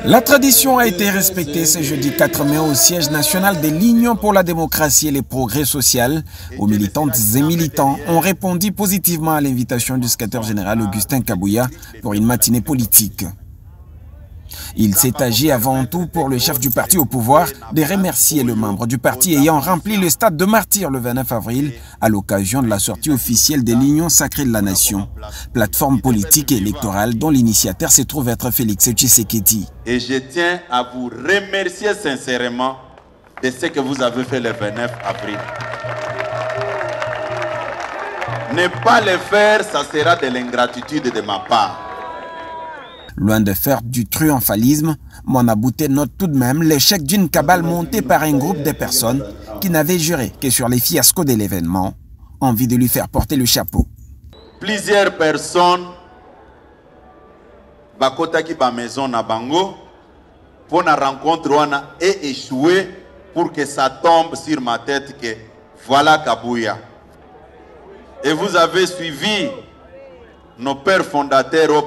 La tradition a été respectée ce jeudi 4 mai au siège national de l'Union pour la démocratie et le progrès social, où militantes et militants ont répondu positivement à l'invitation du secrétaire général Augustin Kabouya pour une matinée politique. Il s'est agi avant tout pour le chef du parti au pouvoir de remercier le membre du parti ayant rempli le stade de martyr le 29 avril à l'occasion de la sortie officielle de l'Union sacrée de la nation, plateforme politique et électorale dont l'initiateur se trouve être Félix Tshisekedi. Et je tiens à vous remercier sincèrement de ce que vous avez fait le 29 avril. Ne pas le faire, ça sera de l'ingratitude de ma part. Loin de faire du triomphalisme, Monabouté note tout de même l'échec d'une cabale montée par un groupe de personnes qui n'avaient juré que sur les fiascos de l'événement, envie de lui faire porter le chapeau. Plusieurs personnes bakotaki ba maison na bango pour la rencontre wana et échoué pour que ça tombe sur ma tête que voilà Kabouya. Et vous avez suivi nos pères fondateurs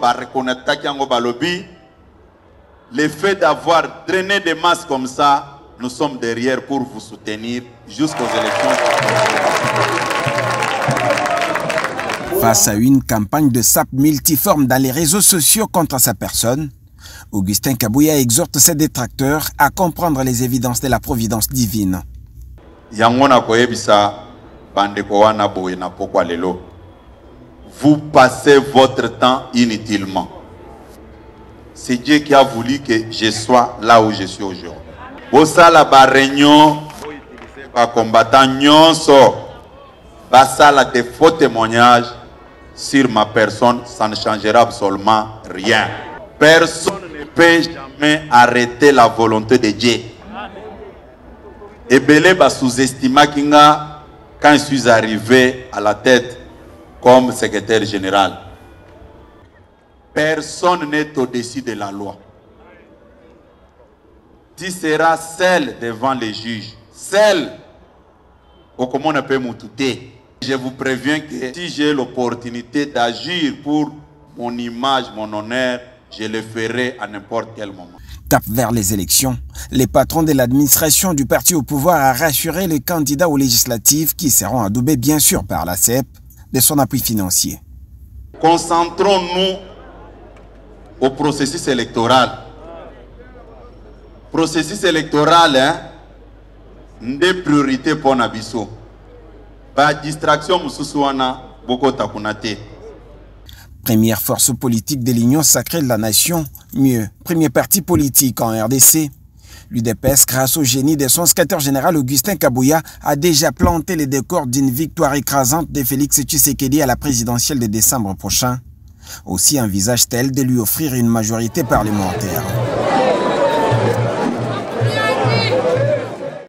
le fait d'avoir drainé des masses comme ça, nous sommes derrière pour vous soutenir jusqu'aux élections. Face à une campagne de sape multiforme dans les réseaux sociaux contre sa personne, Augustin Kabouya exhorte ses détracteurs à comprendre les évidences de la providence divine. Vous passez votre temps inutilement. C'est Dieu qui a voulu que je sois là où je suis aujourd'hui. Bosala ba réunion, ba combattant nyonso, basala de faux témoignages sur ma personne, ça ne changera absolument rien. Personne ne peut jamais arrêter la volonté de Dieu. Et Belé ba sous-estima kinga quand je suis arrivé à la tête comme secrétaire général. Personne n'est au-dessus de la loi. Tu seras seul devant les juges. Seul. Comment on peut m'outer. Je vous préviens que si j'ai l'opportunité d'agir pour mon image, mon honneur, je le ferai à n'importe quel moment. Tape vers les élections, les patrons de l'administration du parti au pouvoir a rassuré les candidats aux législatives qui seront adoubés bien sûr par la CEP de son appui financier. Concentrons-nous au processus électoral. Processus électoral, des priorités pour Nabiso. Pas distraction, beaucoup takunate. Première force politique de l'Union sacrée de la nation, mieux, premier parti politique en RDC. L'UDPS, grâce au génie de son secrétaire général Augustin Kabouya, a déjà planté les décors d'une victoire écrasante de Félix Tshisekedi à la présidentielle de décembre prochain. Aussi envisage-t-elle de lui offrir une majorité parlementaire.